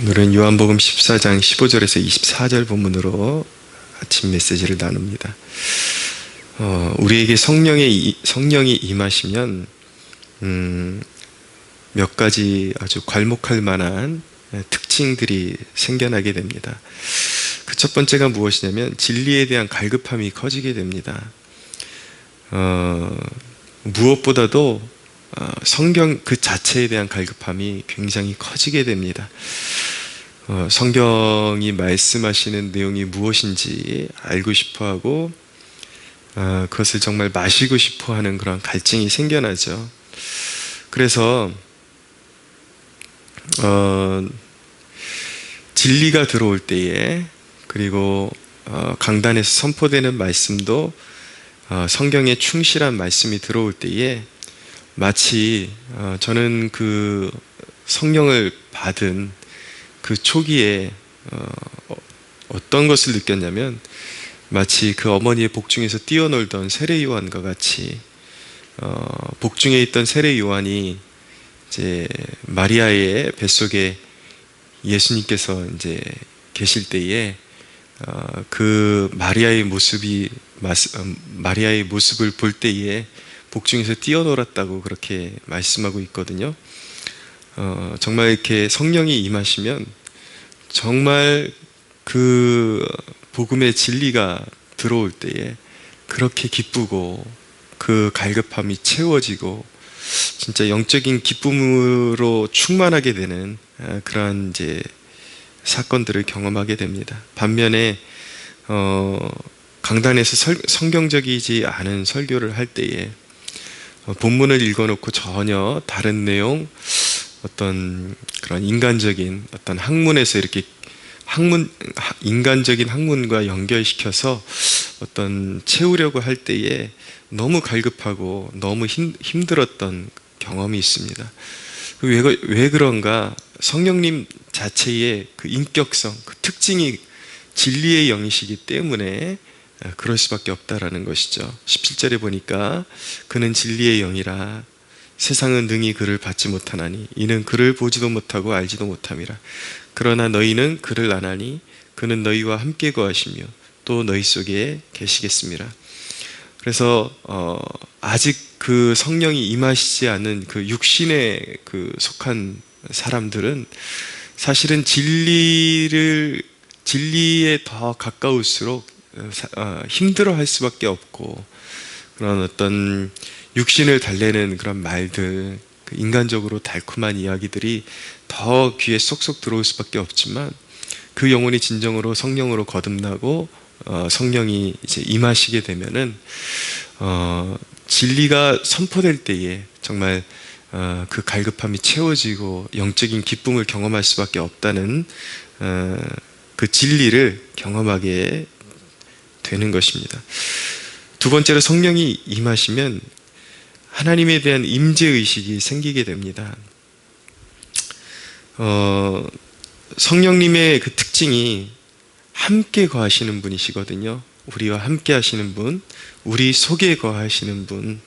오늘은 요한복음 14장 15절에서 24절 본문으로 아침 메시지를 나눕니다. 우리에게 성령이 임하시면 몇 가지 아주 괄목할 만한 특징들이 생겨나게 됩니다. 그 첫 번째가 무엇이냐면 진리에 대한 갈급함이 커지게 됩니다. 무엇보다도 성경 그 자체에 대한 갈급함이 굉장히 커지게 됩니다. 성경이 말씀하시는 내용이 무엇인지 알고 싶어하고 그것을 정말 마시고 싶어하는 그런 갈증이 생겨나죠. 그래서 진리가 들어올 때에, 그리고 강단에서 선포되는 말씀도 성경에 충실한 말씀이 들어올 때에 마치 저는 그 성령을 받은 그 초기에 어떤 것을 느꼈냐면, 마치 그 어머니의 복중에서 뛰어놀던 세례 요한과 같이 복중에 있던 세례 요한이 이제 마리아의 뱃속에 예수님께서 이제 계실 때에 그 마리아의 모습을 볼 때에 복중에서 뛰어놀았다고 그렇게 말씀하고 있거든요. 정말 이렇게 성령이 임하시면 정말 그 복음의 진리가 들어올 때에 그렇게 기쁘고 그 갈급함이 채워지고 진짜 영적인 기쁨으로 충만하게 되는 그러한 이제 사건들을 경험하게 됩니다. 반면에 강단에서 성경적이지 않은 설교를 할 때에 본문을 읽어놓고 전혀 다른 내용, 어떤 그런 인간적인 어떤 학문에서 이렇게 인간적인 학문과 연결시켜서 어떤 채우려고 할 때에 너무 갈급하고 너무 힘들었던 경험이 있습니다. 왜 그런가? 성령님 자체의 그 인격성, 그 특징이 진리의 영이시기 때문에 그럴 수밖에 없다라는 것이죠. 17절에 보니까 그는 진리의 영이라 세상은 능히 그를 받지 못하나니 이는 그를 보지도 못하고 알지도 못함이라. 그러나 너희는 그를 아나니 그는 너희와 함께 거하시며 또 너희 속에 계시겠습니다. 그래서 아직 그 성령이 임하시지 않은 그 육신에 그 속한 사람들은 사실은 진리에 더 가까울수록 힘들어할 수밖에 없고, 그런 어떤 육신을 달래는 그런 말들, 인간적으로 달콤한 이야기들이 더 귀에 쏙쏙 들어올 수밖에 없지만, 그 영혼이 진정으로 성령으로 거듭나고 성령이 이제 임하시게 되면은 진리가 선포될 때에 정말 그 갈급함이 채워지고 영적인 기쁨을 경험할 수밖에 없다는 그 진리를 경험하게 되는 것입니다. 두 번째로, 성령이 임하시면 하나님에 대한 임재의식이 생기게 됩니다. 성령님의 그 특징이 함께 거하시는 분이시거든요. 우리와 함께 하시는 분, 우리 속에 거하시는 분.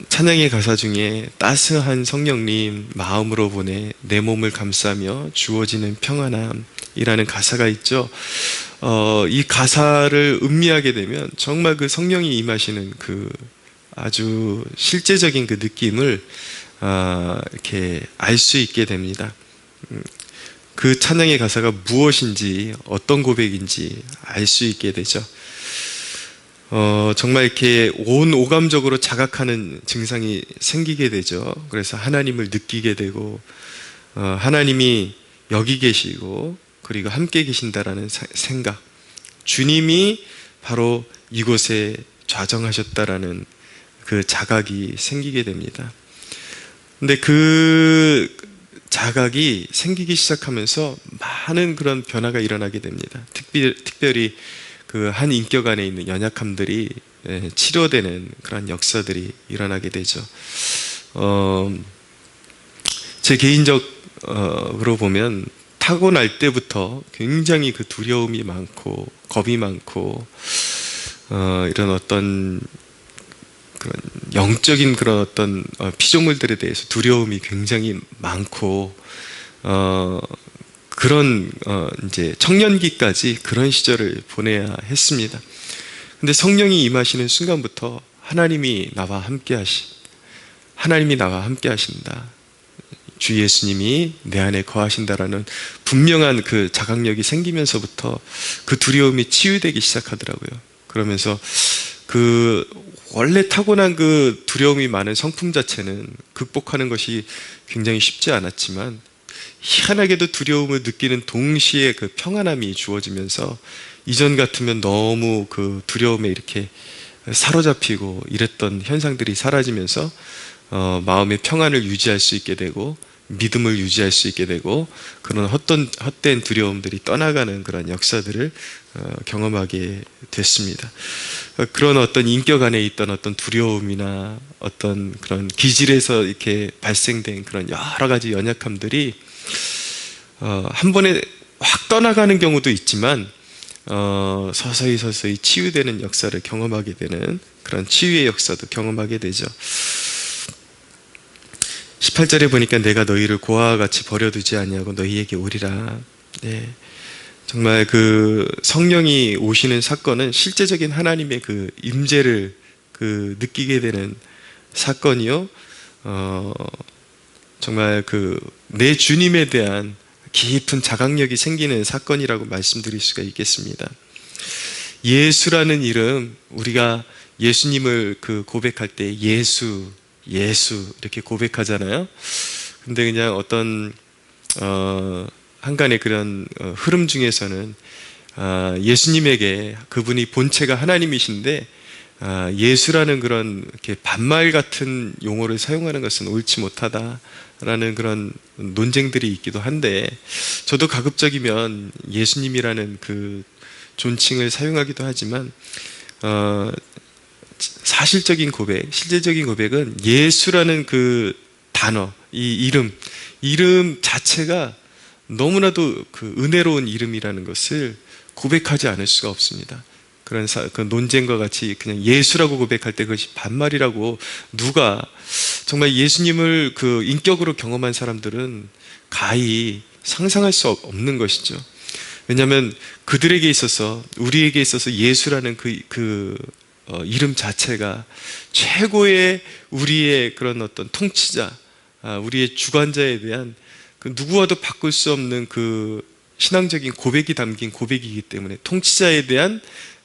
찬양의 가사 중에 따스한 성령님 마음으로 보내 내 몸을 감싸며 주어지는 평안함이라는 가사가 있죠. 이 가사를 음미하게 되면 정말 그 성령이 임하시는 그 아주 실제적인 그 느낌을 이렇게 알 수 있게 됩니다. 그 찬양의 가사가 무엇인지, 어떤 고백인지 알 수 있게 되죠. 정말 이렇게 온 오감적으로 자각하는 증상이 생기게 되죠. 그래서 하나님을 느끼게 되고, 하나님이 여기 계시고 그리고 함께 계신다라는 생각, 주님이 바로 이곳에 좌정하셨다라는 그 자각이 생기게 됩니다. 근데 그 자각이 생기기 시작하면서 많은 그런 변화가 일어나게 됩니다. 특별히 그 한 인격 안에 있는 연약함들이 치료되는 그런 역사들이 일어나게 되죠. 제 개인적으로 보면 타고날 때부터 굉장히 그 두려움이 많고 겁이 많고 이런 어떤 그런 영적인 그런 어떤 피조물들에 대해서 두려움이 굉장히 많고 그런 이제 청년기까지 그런 시절을 보내야 했습니다. 근데 성령이 임하시는 순간부터 하나님이 나와 함께 하신다. 주 예수님이 내 안에 거하신다라는 분명한 그 자각력이 생기면서부터 그 두려움이 치유되기 시작하더라고요. 그러면서 그 원래 타고난 그 두려움이 많은 성품 자체는 극복하는 것이 굉장히 쉽지 않았지만, 희한하게도 두려움을 느끼는 동시에 그 평안함이 주어지면서 이전 같으면 너무 그 두려움에 이렇게 사로잡히고 이랬던 현상들이 사라지면서 마음의 평안을 유지할 수 있게 되고 믿음을 유지할 수 있게 되고 그런 헛된 두려움들이 떠나가는 그런 역사들을 경험하게 됐습니다. 그런 어떤 인격 안에 있던 어떤 두려움이나 어떤 그런 기질에서 이렇게 발생된 그런 여러 가지 연약함들이 한 번에 확 떠나가는 경우도 있지만 서서히 치유되는 역사를 경험하게 되는 그런 치유의 역사도 경험하게 되죠. 18절에 보니까 내가 너희를 고아와 같이 버려두지 아니하고 너희에게 오리라. 네. 정말 그 성령이 오시는 사건은 실제적인 하나님의 그 임재를 그 느끼게 되는 사건이요. 정말 그 내 주님에 대한 깊은 자각력이 생기는 사건이라고 말씀드릴 수가 있겠습니다. 예수라는 이름, 우리가 예수님을 그 고백할 때 예수 이렇게 고백하잖아요. 근데 그냥 어떤 한간의 그런 흐름 중에서는 예수님에게 그분이 본체가 하나님이신데 예수라는 그런 이렇게 반말 같은 용어를 사용하는 것은 옳지 못하다라는 그런 논쟁들이 있기도 한데, 저도 가급적이면 예수님이라는 그 존칭을 사용하기도 하지만 사실적인 고백, 실제적인 고백은 예수라는 그 단어, 이 이름 자체가 너무나도 그 은혜로운 이름이라는 것을 고백하지 않을 수가 없습니다. 그런 그 논쟁과 같이 그냥 예수라고 고백할 때 그것이 반말이라고 누가, 정말 예수님을 그 인격으로 경험한 사람들은 가히 상상할 수 없는 것이죠. 왜냐하면 그들에게 있어서, 우리에게 있어서 예수라는 그 이름 자체가 최고의 우리의 그런 어떤 통치자, 우리의 주관자에 대한 그 누구와도 바꿀 수 없는 그 신앙적인 고백이 담긴 고백이기 때문에, 통치자에 대한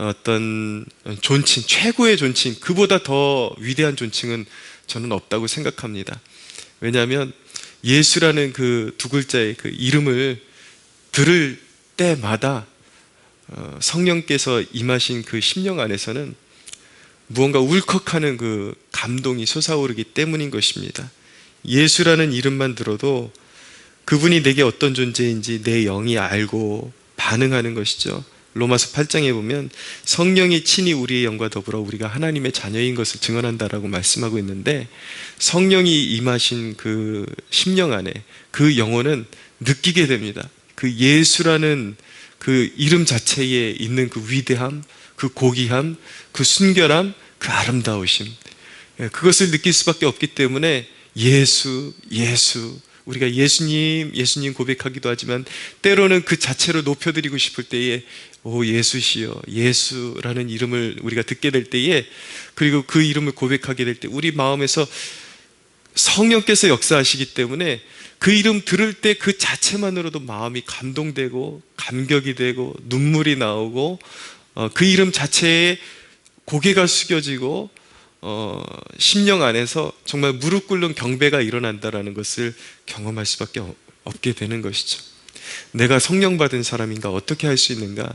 어떤 존칭, 최고의 존칭, 그보다 더 위대한 존칭은 저는 없다고 생각합니다. 왜냐하면 예수라는 그 두 글자의 그 이름을 들을 때마다 성령께서 임하신 그 심령 안에서는 무언가 울컥하는 그 감동이 솟아오르기 때문인 것입니다. 예수라는 이름만 들어도 그분이 내게 어떤 존재인지 내 영이 알고 반응하는 것이죠. 로마서 8장에 보면 성령이 친히 우리의 영과 더불어 우리가 하나님의 자녀인 것을 증언한다라고 말씀하고 있는데, 성령이 임하신 그 심령 안에 그 영혼은 느끼게 됩니다. 그 예수라는 그 이름 자체에 있는 그 위대함, 그 고귀함, 그 순결함, 그 아름다우심, 그것을 느낄 수밖에 없기 때문에 예수, 우리가 예수님 고백하기도 하지만 때로는 그 자체로 높여드리고 싶을 때에 오 예수시여, 예수라는 이름을 우리가 듣게 될 때에, 그리고 그 이름을 고백하게 될 때 우리 마음에서 성령께서 역사하시기 때문에 그 이름 들을 때 그 자체만으로도 마음이 감동되고 감격이 되고 눈물이 나오고 그 이름 자체에 고개가 숙여지고 심령 안에서 정말 무릎 꿇는 경배가 일어난다라는 것을 경험할 수밖에 없게 되는 것이죠. 내가 성령 받은 사람인가, 어떻게 할 수 있는가,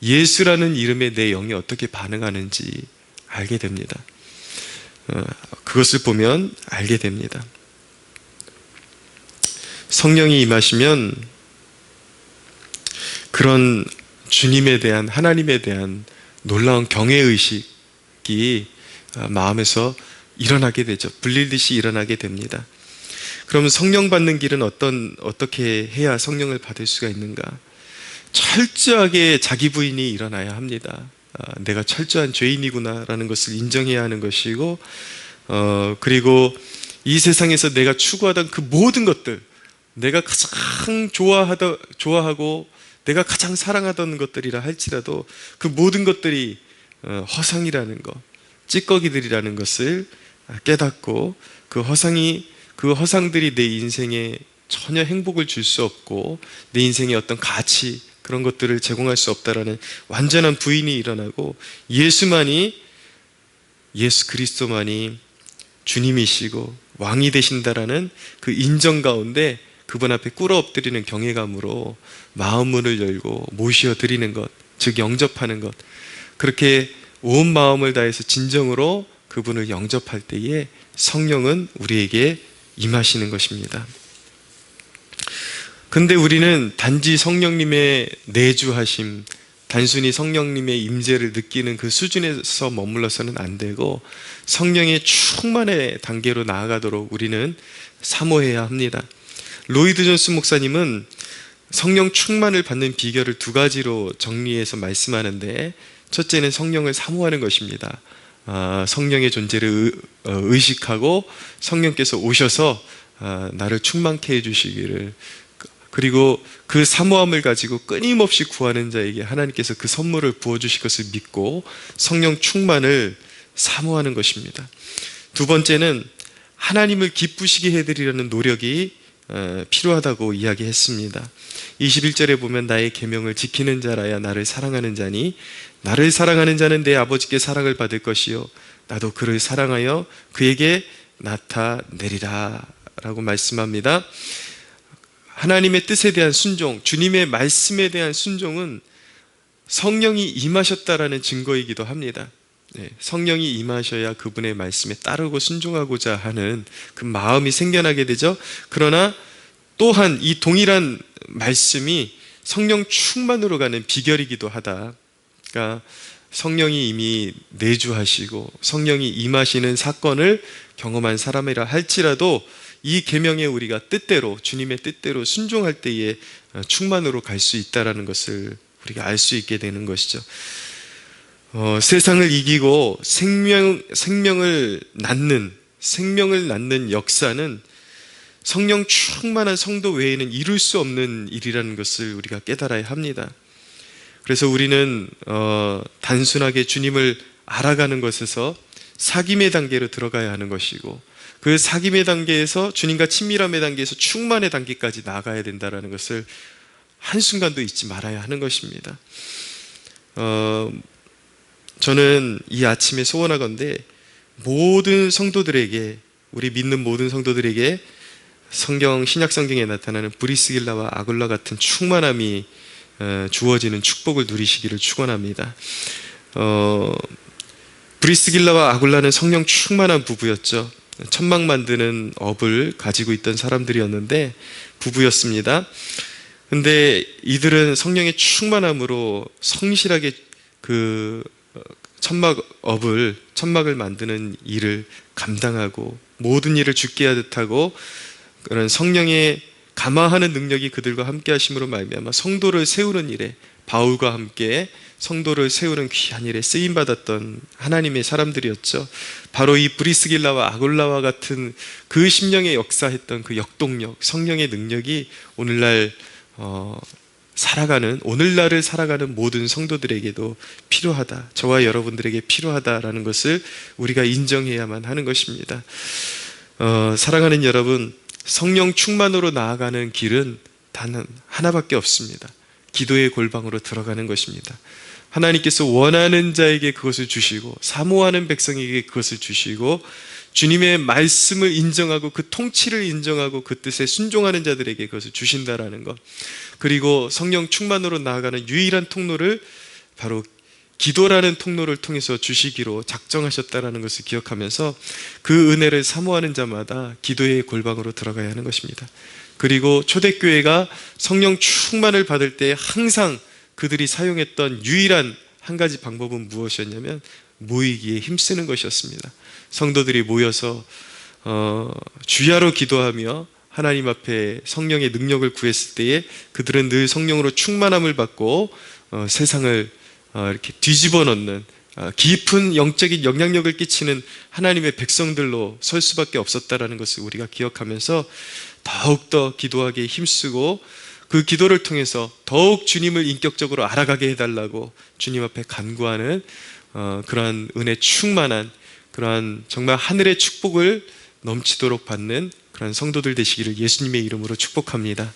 예수라는 이름에 내 영이 어떻게 반응하는지 알게 됩니다. 그것을 보면 알게 됩니다. 성령이 임하시면 그런 주님에 대한, 하나님에 대한 놀라운 경외의식이 마음에서 일어나게 되죠. 불릴듯이 일어나게 됩니다. 그러면 성령 받는 길은 어떻게 해야 성령을 받을 수가 있는가? 철저하게 자기 부인이 일어나야 합니다. 내가 철저한 죄인이구나 라는 것을 인정해야 하는 것이고, 그리고 이 세상에서 내가 추구하던 그 모든 것들, 내가 가장 좋아하고 내가 가장 사랑하던 것들이라 할지라도 그 모든 것들이 허상이라는 것, 찌꺼기들이라는 것을 깨닫고 그 허상들이 내 인생에 전혀 행복을 줄 수 없고 내 인생의 어떤 가치, 그런 것들을 제공할 수 없다라는 완전한 부인이 일어나고 예수 그리스도만이 주님이시고 왕이 되신다라는 그 인정 가운데 그분 앞에 꿇어 엎드리는 경외감으로 마음문을 열고 모시어 드리는 것, 즉 영접하는 것, 그렇게 온 마음을 다해서 진정으로 그분을 영접할 때에 성령은 우리에게 임하시는 것입니다. 근데 우리는 단지 성령님의 내주하심, 단순히 성령님의 임재를 느끼는 그 수준에서 머물러서는 안 되고 성령의 충만의 단계로 나아가도록 우리는 사모해야 합니다. 로이드 존스 목사님은 성령 충만을 받는 비결을 두 가지로 정리해서 말씀하는데, 첫째는 성령을 사모하는 것입니다. 성령의 존재를 의식하고 성령께서 오셔서 나를 충만케 해주시기를, 그리고 그 사모함을 가지고 끊임없이 구하는 자에게 하나님께서 그 선물을 부어주실 것을 믿고 성령 충만을 사모하는 것입니다. 두 번째는 하나님을 기쁘시게 해드리려는 노력이 필요하다고 이야기했습니다. 21절에 보면 나의 계명을 지키는 자라야 나를 사랑하는 자니 나를 사랑하는 자는 내 아버지께 사랑을 받을 것이요 나도 그를 사랑하여 그에게 나타내리라 라고 말씀합니다. 하나님의 뜻에 대한 순종, 주님의 말씀에 대한 순종은 성령이 임하셨다라는 증거이기도 합니다. 성령이 임하셔야 그분의 말씀에 따르고 순종하고자 하는 그 마음이 생겨나게 되죠. 그러나 또한 이 동일한 말씀이 성령 충만으로 가는 비결이기도 하다. 그러니까 성령이 이미 내주하시고 성령이 임하시는 사건을 경험한 사람이라 할지라도 이 계명에 우리가 뜻대로, 주님의 뜻대로 순종할 때에 충만으로 갈 수 있다는 것을 우리가 알 수 있게 되는 것이죠. 세상을 이기고 생명을 낳는 역사는 성령 충만한 성도 외에는 이룰 수 없는 일이라는 것을 우리가 깨달아야 합니다. 그래서 우리는 단순하게 주님을 알아가는 것에서 사귐의 단계로 들어가야 하는 것이고, 그 사귐의 단계에서 주님과 친밀함의 단계에서 충만의 단계까지 나아가야 된다는 것을 한순간도 잊지 말아야 하는 것입니다. 저는 이 아침에 소원하건대 모든 성도들에게, 우리 믿는 모든 성도들에게 신약 성경에 나타나는 브리스길라와 아굴라 같은 충만함이 주어지는 축복을 누리시기를 축원합니다. 브리스길라와 아굴라는 성령 충만한 부부였죠. 천막 만드는 업을 가지고 있던 사람들이었는데 부부였습니다. 근데 이들은 성령의 충만함으로 성실하게 그 천막을 만드는 일을 감당하고 모든 일을 주께 하듯 하고, 그런 성령의 감화하는 능력이 그들과 함께 하심으로 말미암아 성도를 세우는 일에, 바울과 함께 성도를 세우는 귀한 일에 쓰임받았던 하나님의 사람들이었죠. 바로 이 브리스길라와 아굴라와 같은 그 심령에 역사했던 그 역동력, 성령의 능력이 오늘날을 살아가는 모든 성도들에게도 필요하다, 저와 여러분들에게 필요하다라는 것을 우리가 인정해야만 하는 것입니다. 사랑하는 여러분, 성령 충만으로 나아가는 길은 단 하나밖에 없습니다. 기도의 골방으로 들어가는 것입니다. 하나님께서 원하는 자에게 그것을 주시고 사모하는 백성에게 그것을 주시고, 주님의 말씀을 인정하고 그 통치를 인정하고 그 뜻에 순종하는 자들에게 그것을 주신다라는 것, 그리고 성령 충만으로 나아가는 유일한 통로를 바로 기도라는 통로를 통해서 주시기로 작정하셨다라는 것을 기억하면서 그 은혜를 사모하는 자마다 기도의 골방으로 들어가야 하는 것입니다. 그리고 초대교회가 성령 충만을 받을 때 항상 그들이 사용했던 유일한 한 가지 방법은 무엇이었냐면 모이기에 힘쓰는 것이었습니다. 성도들이 모여서 주야로 기도하며 하나님 앞에 성령의 능력을 구했을 때에 그들은 늘 성령으로 충만함을 받고 세상을 이렇게 뒤집어 놓는 깊은 영적인 영향력을 끼치는 하나님의 백성들로 설 수밖에 없었다라는 것을 우리가 기억하면서 더욱더 기도하기에 힘쓰고 그 기도를 통해서 더욱 주님을 인격적으로 알아가게 해달라고 주님 앞에 간구하는 그러한 은혜 충만한 그러한 정말 하늘의 축복을 넘치도록 받는 그런 성도들 되시기를 예수님의 이름으로 축복합니다.